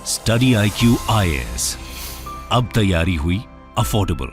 Study IQ IAS, अब तैयारी हुई अफोर्डेबल।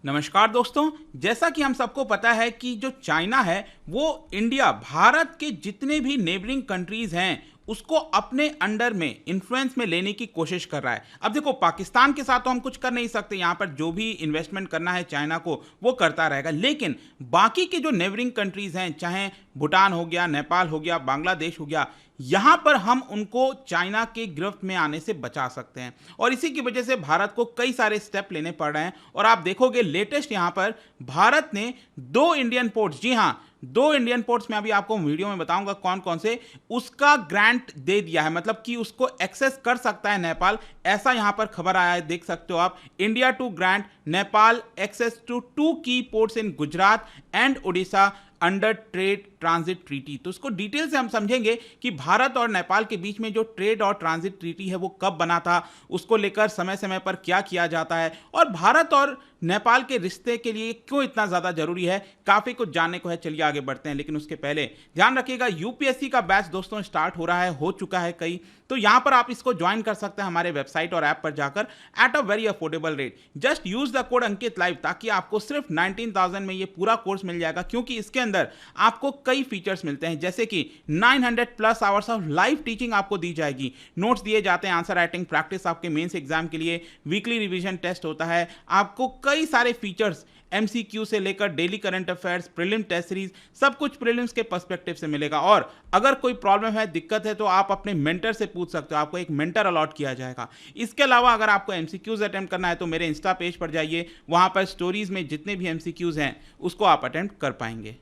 नमस्कार दोस्तों, जैसा कि हम सबको पता है कि जो चाइना है वो इंडिया, भारत के जितने भी नेबरिंग कंट्रीज हैं उसको अपने अंडर में, इन्फ्लुएंस में लेने की कोशिश कर रहा है। अब देखो, पाकिस्तान के साथ तो हम कुछ कर नहीं सकते, यहाँ पर जो भी इन्वेस्टमेंट करना है चाइना को वो करता रहेगा, लेकिन बाकी के जो नेबरिंग कंट्रीज हैं, चाहे भूटान हो गया, नेपाल हो गया, बांग्लादेश हो गया, यहां पर हम उनको चाइना के गिरफ्त में आने से बचा सकते हैं। और इसी की वजह से भारत को कई सारे स्टेप लेने पड़ रहे हैं। और आप देखोगे लेटेस्ट यहां पर भारत ने 2 इंडियन पोर्ट्स, जी हां 2 इंडियन पोर्ट्स में अभी आपको वीडियो में बताऊंगा कौन कौन से, उसका ग्रांट दे दिया है, मतलब कि उसको एक्सेस कर सकता है नेपाल। ऐसा यहां पर खबर आया है, देख सकते हो आप। India to grant Nepal access to 2 की ports in Gujarat and Orissa under trade transit treaty. तो इसको डिटेल से हम समझेंगे कि भारत और नेपाल के बीच में जो ट्रेड और ट्रांजिट ट्रीटी है वो कब बना था, उसको लेकर समय समय पर क्या किया जाता है, और भारत और नेपाल के रिश्ते के लिए क्यों इतना ज़्यादा जरूरी है। काफ़ी कुछ जानने को है, चलिए आगे बढ़ते हैं। लेकिन उसके पहले ध्यान रखिएगा, यूपीएससी का बैच दोस्तों स्टार्ट हो रहा है, हो चुका है कई, तो यहाँ पर आप इसको ज्वाइन कर सकते हैं हमारे वेबसाइट और ऐप पर जाकर at a very affordable rate. Just use the code Ankit live, ताकि आपको सिर्फ 19,000 में ये पूरा कोर्स मिल जाएगा, क्योंकि इसके अंदर आपको कई फीचर्स मिलते हैं, जैसे कि 900+ आवर्स ऑफ लाइव टीचिंग आपको दी जाएगी, नोट्स दिए जाते हैं, आंसर राइटिंग प्रैक्टिस आपके मेंस एग्जाम के लिए, वीकली रिवीजन टेस्ट होता है, आपको कई सारे फीचर्स MCQ से लेकर daily current affairs, prelim test series, सब कुछ प्रीलिम्स के पर्सपेक्टिव से मिलेगा। और अगर कोई प्रॉब्लम है, दिक्कत है, तो आप अपने मेंटर से पूछ सकते हो, आपको एक मेंटर अलॉट किया जाएगा। इसके अलावा अगर आपको MCQs अटेम्प्ट करना है तो मेरे इंस्टा पेज पर जाइए, वहां पर स्टोरीज में जितने भी MCQs हैं उसको आप अटेम्प्ट कर पाएंगे।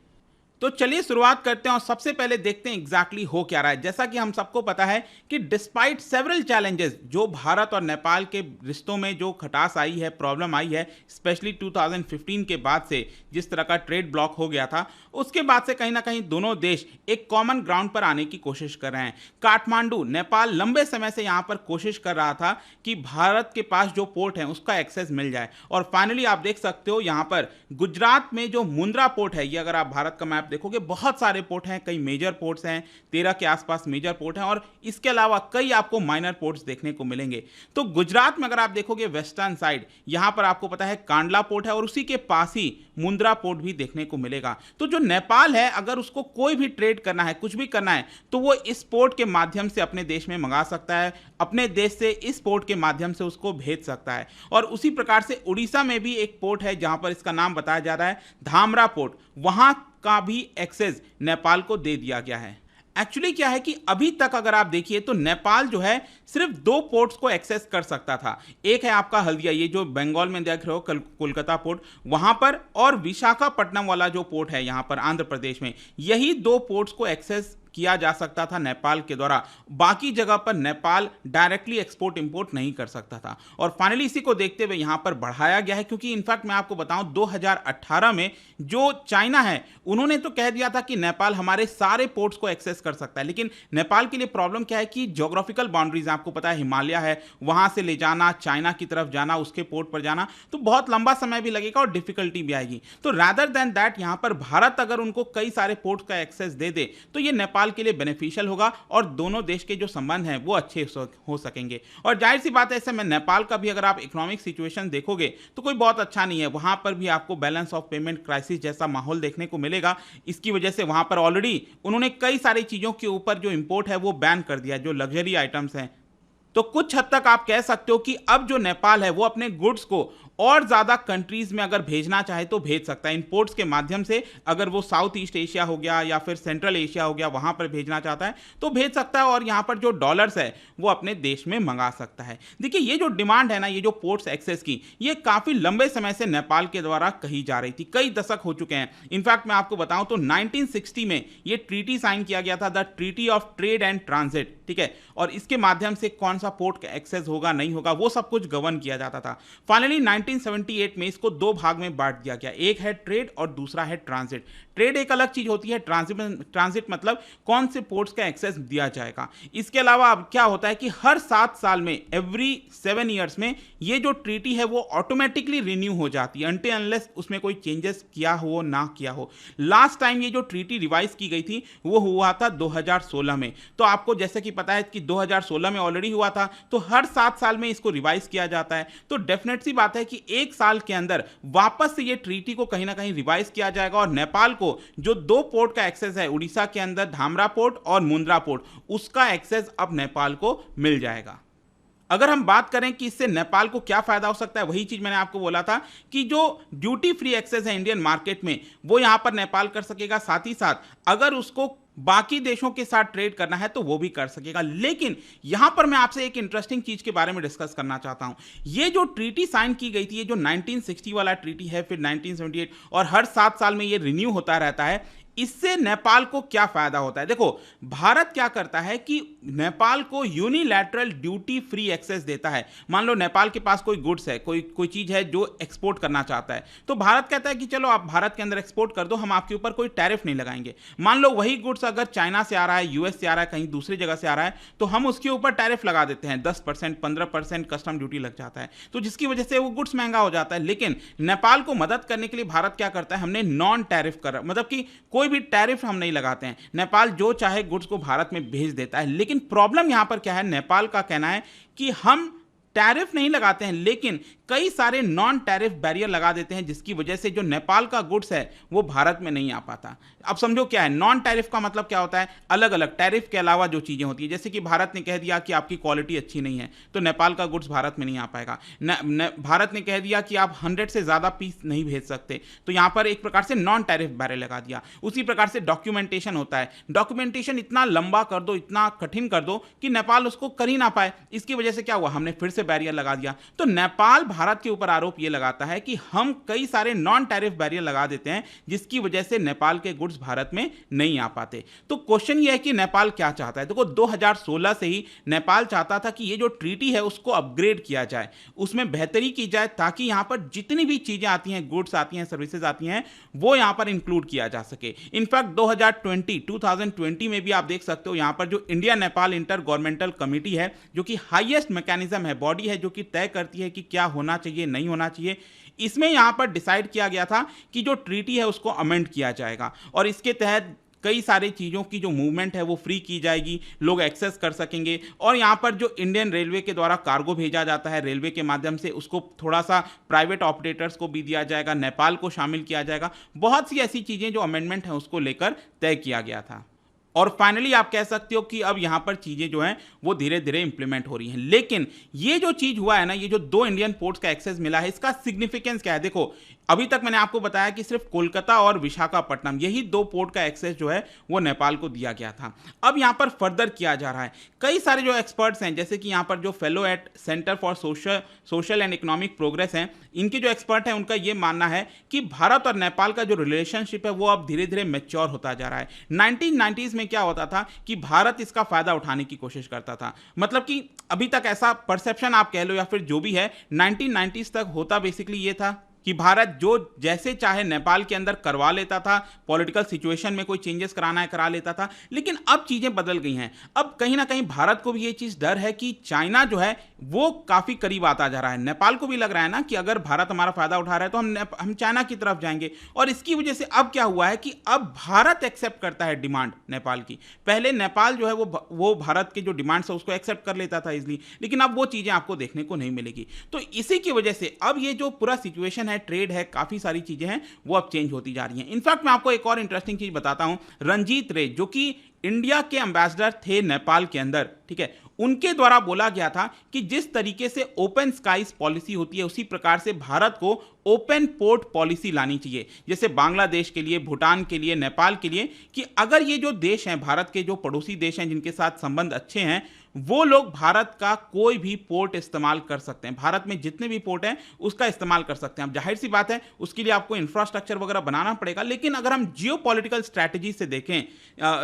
तो चलिए शुरुआत करते हैं और सबसे पहले देखते हैं एग्जैक्टली हो क्या रहा है। जैसा कि हम सबको पता है कि डिस्पाइट सेवरल चैलेंजेस, जो भारत और नेपाल के रिश्तों में जो खटास आई है, प्रॉब्लम आई है, स्पेशली 2015 के बाद से जिस तरह का ट्रेड ब्लॉक हो गया था, उसके बाद से कहीं ना कहीं दोनों देश एक कॉमन ग्राउंड पर आने की कोशिश कर रहे हैं। काठमांडू, नेपाल लंबे समय से यहाँ पर कोशिश कर रहा था कि भारत के पास जो पोर्ट है उसका एक्सेस मिल जाए, और फाइनली आप देख सकते हो यहाँ पर गुजरात में जो मुंद्रा पोर्ट है, ये अगर आप भारत का मैप देखोगे बहुत सारे पोर्ट हैं, कई मेजर पोर्ट्स हैं, 13 के आसपास मेजर पोर्ट हैं, और इसके अलावा कई आपको माइनर पोर्ट्स देखने को मिलेंगे। तो गुजरात में अगर आप देखोगे वेस्टर्न साइड, यहां पर आपको पता है कांडला पोर्ट है, और उसी के पास ही मुंद्रा पोर्ट भी देखने को मिलेगा। तो जो नेपाल है, अगर उसको कोई भी ट्रेड करना है, कुछ भी करना है, तो वो इस पोर्ट के माध्यम से अपने देश में मंगा सकता है, अपने देश से इस पोर्ट के माध्यम से उसको भेज सकता है। और उसी प्रकार से उड़ीसा में भी एक पोर्ट है जहां पर इसका नाम बताया जा रहा है धामरा पोर्ट, वहां का भी एक्सेस नेपाल को दे दिया गया है। एक्चुअली क्या है कि अभी तक अगर आप देखिए तो नेपाल जो है सिर्फ 2 पोर्ट्स को एक्सेस कर सकता था। एक है आपका हल्दिया, ये जो बंगाल में देख रहे हो, कोलकाता पोर्ट वहां पर, और विशाखापट्टनम वाला जो पोर्ट है यहां पर आंध्र प्रदेश में, यही 2 पोर्ट्स को एक्सेस किया जा सकता था नेपाल के द्वारा। बाकी जगह पर नेपाल डायरेक्टली एक्सपोर्ट इंपोर्ट नहीं कर सकता था। और फाइनली इसी को देखते हुए यहां पर बढ़ाया गया है, क्योंकि इनफैक्ट मैं आपको बताऊं 2018 में जो चाइना है उन्होंने तो कह दिया था कि नेपाल हमारे सारे पोर्ट्स को एक्सेस कर सकता है। लेकिन नेपाल के लिए प्रॉब्लम क्या है कि ज्योग्राफिकल बाउंड्रीज, आपको पता है हिमालय है, वहां से ले जाना, चाइना की तरफ जाना, उसके पोर्ट पर जाना, तो बहुत लंबा समय भी लगेगा और डिफिकल्टी भी आएगी। तो रादर देन दैट यहां पर भारत अगर उनको कई सारे पोर्ट्स का एक्सेस दे दे तो ये नेपाल के लिए बेनिफिशियल होगा, और दोनों देश के जो संबंध हैं वो अच्छे हो सकेंगे। और जाहिर सी बात है, ऐसे में नेपाल का भी अगर आप इकोनॉमिक सिचुएशन देखोगे तो कोई बहुत अच्छा नहीं है। वहां पर भी आपको बैलेंस ऑफ पेमेंट क्राइसिस जैसा माहौल देखने को मिलेगा। इसकी वजह से वहां पर ऑलरेडी उन्होंने कई सारी चीजों के ऊपर जो इंपोर्ट है वो बैन कर दिया, जो लग्जरी आइटम्स हैं। तो कुछ हद तक आप कह सकते हो कि अब जो नेपाल है वो अपने गुड्स को और ज्यादा कंट्रीज में अगर भेजना चाहे तो भेज सकता है, इंपोर्ट्स के माध्यम से। अगर वो साउथ ईस्ट एशिया हो गया या फिर सेंट्रल एशिया हो गया, वहां पर भेजना चाहता है तो भेज सकता है, और यहां पर जो डॉलर्स है वो अपने देश में मंगा सकता है। देखिए, ये जो डिमांड है ना, ये जो पोर्ट्स एक्सेस की, ये काफी लंबे समय से नेपाल के द्वारा कही जा रही थी, कई दशक हो चुके हैं। इनफैक्ट मैं आपको बताऊं तो 1960 में ये ट्रीटी साइन किया गया था, the treaty of trade and transit, ठीक है, और इसके माध्यम से कौन सा पोर्ट एक्सेस होगा नहीं होगा वो सब कुछ गवर्न किया जाता था। फाइनली 1978 में इसको दो भाग में बांट दिया गया, एक है ट्रेड और दूसरा है ट्रांजिट। ट्रेड एक अलग चीज होती है, ट्रांजिट मतलब कौन से पोर्ट्स का एक्सेस दिया जाएगा। इसके अलावा अब क्या होता है कि हर 7 साल में, एवरी 7 ईयर्स में, ये जो ट्रीटी है वो ऑटोमेटिकली रिन्यू हो जाती है अनटिल अनलेस उसमें कोई चेंजेस किया हो ना किया हो। लास्ट टाइम ये जो ट्रीटी रिवाइज की गई थी वो हुआ था 2016 में। तो आपको जैसे कि पता है कि 2016 में ऑलरेडी हुआ था, तो हर 7 साल में इसको रिवाइज किया जाता है। तो डेफिनेट सी बात है कि 1 साल के अंदर वापस से ये ट्रीटी को कहीं ना कहीं रिवाइज किया जाएगा और नेपाल को जो 2 पोर्ट का एक्सेस है, उड़ीसा के अंदर धामरा पोर्ट और मुंद्रा पोर्ट, उसका एक्सेस अब नेपाल को मिल जाएगा। अगर हम बात करें कि इससे नेपाल को क्या फायदा हो सकता है, वही चीज मैंने आपको बोला था कि जो ड्यूटी फ्री एक्सेस है इंडियन मार्केट में वो यहां पर नेपाल कर सकेगा। साथ ही साथ अगर उसको बाकी देशों के साथ ट्रेड करना है तो वो भी कर सकेगा। लेकिन यहां पर मैं आपसे एक इंटरेस्टिंग चीज के बारे में डिस्कस करना चाहता हूं। ये जो ट्रीटी साइन की गई थी, ये जो 1960 वाला ट्रीटी है, फिर 1978 और हर 7 साल में ये रिन्यू होता रहता है, इससे नेपाल को क्या फायदा होता है? देखो, भारत क्या करता है कि नेपाल को यूनिलैटरल ड्यूटी फ्री एक्सेस देता है। मान लो नेपाल के पास कोई गुड्स है, कोई चीज है जो एक्सपोर्ट करना चाहता है, तो भारत कहता है कि चलो आप भारत के अंदर एक्सपोर्ट कर दो, हम आपके ऊपर कोई टैरिफ नहीं लगाएंगे। मान लो वही गुड्स अगर चाइना से आ रहा है, यूएस से आ रहा है, कहीं दूसरी जगह से आ रहा है, तो हम उसके ऊपर टैरिफ लगा देते हैं, 10%, 15% कस्टम ड्यूटी लग जाता है, तो जिसकी वजह से वो गुड्स महंगा हो जाता है। लेकिन नेपाल को मदद करने के लिए भारत क्या करता है, हमने नॉन टैरिफ कर, मतलब कि कोई भी टैरिफ हम नहीं लगाते हैं, नेपाल जो चाहे गुड्स को भारत में भेज देता है। लेकिन प्रॉब्लम यहां पर क्या है, नेपाल का कहना है कि हम टैरिफ नहीं लगाते हैं लेकिन कई सारे नॉन टैरिफ बैरियर लगा देते हैं, जिसकी वजह से जो नेपाल का गुड्स है वो भारत में नहीं आ पाता। अब समझो क्या है नॉन टैरिफ का मतलब, क्या होता है, अलग अलग टैरिफ के अलावा जो चीजें होती है, जैसे कि भारत ने कह दिया कि आपकी क्वालिटी अच्छी नहीं है तो नेपाल का गुड्स भारत में नहीं आ पाएगा। भारत ने कह दिया कि आप 100 से ज्यादा पीस नहीं भेज सकते, तो यहां पर एक प्रकार से नॉन टैरिफ बैरियर लगा दिया। उसी प्रकार से डॉक्यूमेंटेशन होता है, डॉक्यूमेंटेशन इतना लंबा कर दो, इतना कठिन कर दो कि नेपाल उसको कर ही ना पाए। इसकी वजह से क्या हुआ, हमने फिर से बैरियर लगा दिया। तो नेपाल भारत के ऊपर आरोप यह लगाता है कि हम कई सारे नॉन टैरिफ बैरियर लगा देते हैं, जिसकी वजह से नेपाल के गुड्स भारत में नहीं आ पाते। तो क्वेश्चन यह है कि नेपाल क्या चाहता है। देखो, 2016 से ही नेपाल चाहता था कि ये जो ट्रीटी है उसको अपग्रेड किया जाए, उसमें बेहतरी की जाए, ताकि यहां पर जितनी भी चीजें आती हैं, गुड्स आती हैं, सर्विसेज आती हैं, वो यहां पर इंक्लूड किया जा सके। इनफैक्ट 2020 में भी आप देख सकते हो, यहां पर जो India Nepal inter governmental committee है, जो कि हाईएस्ट मैकेनिज्म है, बॉडी है जो कि तय करती है कि क्या होना चाहिए, नहीं होना चाहिए, इसमें यहां पर डिसाइड किया गया था कि जो ट्रीटी है उसको अमेंड किया जाएगा और इसके तहत कई सारी चीज़ों की जो मूवमेंट है वो फ्री की जाएगी, लोग एक्सेस कर सकेंगे। और यहाँ पर जो इंडियन रेलवे के द्वारा कार्गो भेजा जाता है रेलवे के माध्यम से, उसको थोड़ा सा प्राइवेट ऑपरेटर्स को भी दिया जाएगा, नेपाल को शामिल किया जाएगा। बहुत सी ऐसी चीज़ें जो अमेंडमेंट है उसको लेकर तय किया गया था। और फाइनली आप कह सकते हो कि अब यहां पर चीजें जो हैं वो धीरे धीरे इंप्लीमेंट हो रही हैं। लेकिन ये जो चीज हुआ है ना, ये जो 2 इंडियन पोर्ट्स का एक्सेस मिला है, इसका सिग्निफिकेंस क्या है? देखो, अभी तक मैंने आपको बताया कि सिर्फ कोलकाता और विशाखापट्टनम, यही 2 पोर्ट का एक्सेस जो है वो नेपाल को दिया गया था। अब यहां पर फर्दर किया जा रहा है। कई सारे जो एक्सपर्ट्स हैं, जैसे कि यहां पर जो fellow at centre for social and economic progress हैं, इनके जो एक्सपर्ट हैं उनका यह मानना है कि भारत और नेपाल का जो रिलेशनशिप है वो अब धीरे धीरे मैच्योर होता जा रहा है। 1990s में क्या होता था कि भारत इसका फायदा उठाने की कोशिश करता था, मतलब कि अभी तक ऐसा परसेप्शन आप कह लो या फिर जो भी है, 1990s तक होता बेसिकली ये था कि भारत जो जैसे चाहे नेपाल के अंदर करवा लेता था, पॉलिटिकल सिचुएशन में कोई चेंजेस कराना है करा लेता था। लेकिन अब चीजें बदल गई हैं। अब कहीं ना कहीं भारत को भी ये चीज डर है कि चाइना जो है वो काफी करीब आता जा रहा है। नेपाल को भी लग रहा है ना कि अगर भारत हमारा फायदा उठा रहा है तो हम चाइना की तरफ जाएंगे। और इसकी वजह से अब क्या हुआ है कि अब भारत एक्सेप्ट करता है डिमांड नेपाल की। पहले नेपाल जो है वो भारत के जो डिमांड्स है उसको एक्सेप्ट कर लेता था इजिली, लेकिन अब वो चीजें आपको देखने को नहीं मिलेगी। तो इसी की वजह से अब ये जो पूरा सिचुएशन है, ट्रेड है, काफी सारी चीजें हैं, वो अब चेंज होती जा रही हैं। इनफैक्ट मैं आपको एक और इंटरेस्टिंग चीज बताता हूं। रंजीत रे, जो कि इंडिया के एम्बेसडर थे नेपाल के अंदर, ठीक है, उनके द्वारा बोला गया था कि जिस तरीके से ओपन स्काईज पॉलिसी होती है उसी प्रकार से भारत को ओपन पोर्ट पॉलिसी लानी चाहिए, जैसे बांग्लादेश के लिए, भूटान के लिए, नेपाल के लिए, कि अगर ये जो देश हैं, भारत के जो पड़ोसी देश हैं जिनके साथ संबंध अच्छे हैं, वो लोग भारत का कोई भी पोर्ट इस्तेमाल कर सकते हैं। भारत में जितने भी पोर्ट हैं उसका इस्तेमाल कर सकते हैं। अब जाहिर सी बात है उसके लिए आपको इंफ्रास्ट्रक्चर वगैरह बनाना पड़ेगा, लेकिन अगर हम जियोपॉलिटिकल स्ट्रैटेजी से देखें,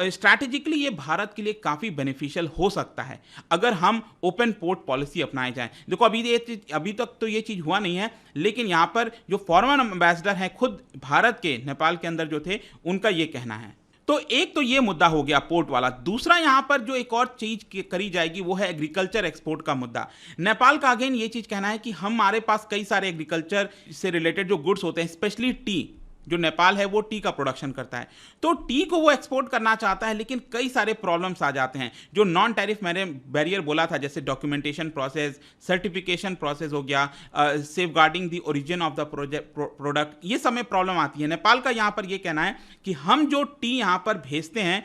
स्ट्रैटेजिकली ये भारत के लिए काफ़ी बेनिफिशियल हो सकता है अगर हम ओपन पोर्ट पॉलिसी अपनाए जाएं। देखो अभी तक तो ये चीज़ हुआ नहीं है, लेकिन यहाँ पर जो फॉरेन एम्बेसडर हैं खुद भारत के नेपाल के अंदर जो थे, उनका ये कहना है। तो एक तो ये मुद्दा हो गया पोर्ट वाला। दूसरा यहां पर जो एक और चीज करी जाएगी वो है एग्रीकल्चर एक्सपोर्ट का मुद्दा। नेपाल का अगेन ये चीज कहना है कि हमारे पास कई सारे एग्रीकल्चर से रिलेटेड जो गुड्स होते हैं, स्पेशली टी, जो नेपाल है वो टी का प्रोडक्शन करता है, तो टी को वो एक्सपोर्ट करना चाहता है, लेकिन कई सारे प्रॉब्लम्स आ जाते हैं। जो नॉन टैरिफ मैंने बैरियर बोला था, जैसे डॉक्यूमेंटेशन प्रोसेस, सर्टिफिकेशन प्रोसेस हो गया, safeguarding the origin of the product, ये सब में प्रॉब्लम आती है। नेपाल का यहाँ पर ये कहना है कि हम जो टी यहाँ पर भेजते हैं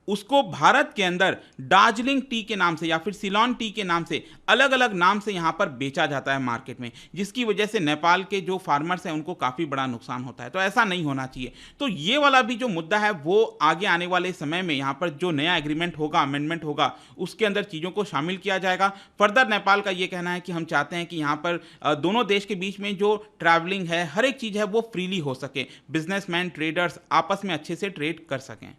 उसको भारत के अंदर दार्जिलिंग टी के नाम से या फिर सिलोन टी के नाम से अलग अलग नाम से यहाँ पर बेचा जाता है मार्केट में, जिसकी वजह से नेपाल के जो फार्मर्स हैं उनको काफ़ी बड़ा नुकसान होता है। तो ऐसा नहीं होना चाहिए। तो ये वाला भी जो मुद्दा है वो आगे आने वाले समय में यहाँ पर जो नया एग्रीमेंट होगा, अमेंडमेंट होगा, उसके अंदर चीज़ों को शामिल किया जाएगा। फर्दर नेपाल का ये कहना है कि हम चाहते हैं कि यहाँ पर दोनों देश के बीच में जो ट्रैवलिंग है, हर एक चीज़ है वो फ्रीली हो सके, बिजनेसमैन, ट्रेडर्स आपस में अच्छे से ट्रेड कर सकें।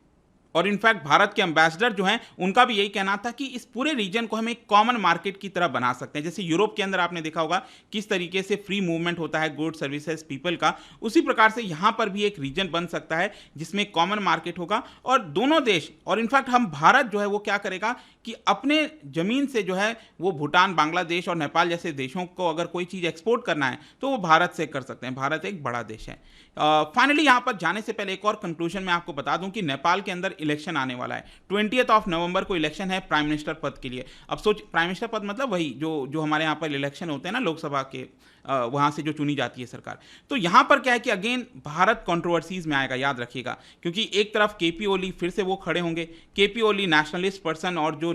और इनफैक्ट भारत के एम्बेसडर जो हैं उनका भी यही कहना था कि इस पूरे रीजन को हम एक कॉमन मार्केट की तरह बना सकते हैं। जैसे यूरोप के अंदर आपने देखा होगा किस तरीके से फ्री मूवमेंट होता है गुड सर्विसेज पीपल का, उसी प्रकार से यहाँ पर भी एक रीजन बन सकता है जिसमें कॉमन मार्केट होगा। और दोनों देश, और इनफैक्ट हम भारत जो है वो क्या करेगा कि अपने ज़मीन से जो है वो भूटान, बांग्लादेश और नेपाल जैसे देशों को अगर कोई चीज़ एक्सपोर्ट करना है तो वो भारत से कर सकते हैं। भारत एक बड़ा देश है। फाइनली यहाँ पर जाने से पहले एक और कंक्लूजन मैं आपको बता दूं कि नेपाल के अंदर इलेक्शन आने वाला है। 20 नवंबर को इलेक्शन है प्राइम मिनिस्टर पद के लिए। अब सोच, प्राइम मिनिस्टर पद मतलब वही जो हमारे यहाँ पर इलेक्शन होते हैं ना, लोकसभा के, वहाँ से जो चुनी जाती है सरकार। तो यहाँ पर क्या है कि अगेन भारत कंट्रोवर्सीज में आएगा, याद रखिएगा, क्योंकि एक तरफ केपी ओली फिर से वो खड़े होंगे। केपी ओली नेशनलिस्ट पर्सन और जो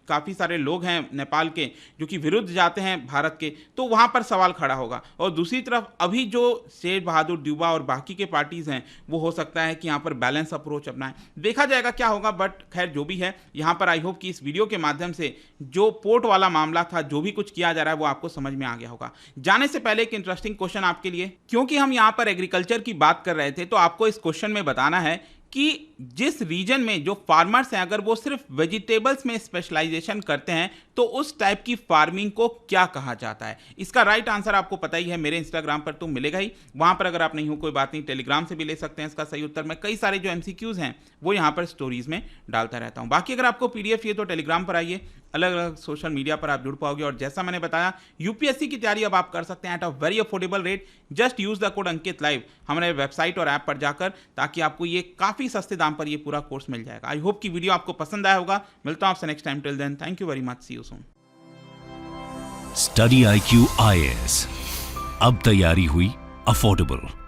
काफ़ी सारे लोग हैं नेपाल के जो कि विरुद्ध जाते हैं भारत के, तो वहाँ पर सवाल खड़ा होगा। और दूसरी तरफ अभी जो शेर बहादुर द्यूबा और बाकी के पार्टीज़ हैं वो हो सकता है कि यहाँ पर बैलेंस अप्रोच अपनाएं। देखा जाएगा क्या होगा, बट खैर जो भी है, यहाँ पर आई होप कि इस वीडियो के माध्यम से जो पोर्ट वाला मामला था, जो भी कुछ किया जा रहा है वो आपको समझ में आ गया होगा। जाने से पहले एक इंटरेस्टिंग क्वेश्चन आपके लिए, क्योंकि हम यहाँ पर एग्रीकल्चर की बात कर रहे थे, तो आपको इस क्वेश्चन में बताना है कि जिस रीजन में जो फार्मर्स हैं अगर वो सिर्फ वेजिटेबल्स में स्पेशलाइजेशन करते हैं तो उस टाइप की फार्मिंग को क्या कहा जाता है। इसका राइट आंसर आपको पता ही है, मेरे इंस्टाग्राम पर तो मिलेगा ही। वहां पर अगर आप नहीं हो कोई बात नहीं, टेलीग्राम से भी ले सकते हैं इसका सही उत्तर। मैं कई सारे जो एमसीक्यूज हैं वो यहाँ पर स्टोरीज में डालता रहता हूँ। बाकी अगर आपको पीडीएफ चाहिए तो टेलीग्राम पर आइए, अलग अलग सोशल मीडिया पर आप जुड़ पाओगे। और जैसा मैंने बताया, यूपीएससी की तैयारी अब आप कर सकते हैं at a very affordable rate. Just use the code Ankit live हमारे वेबसाइट और ऐप पर जाकर, ताकि आपको ये काफ़ी सस्ते दाम पर ये पूरा कोर्स मिल जाएगा। आई होप कि वीडियो आपको पसंद आया होगा। मिलता हूं आपसे next time. Till then, thank you very much, see you soon. Study IQ IAS, अब तैयारी हुई अफोर्डेबल।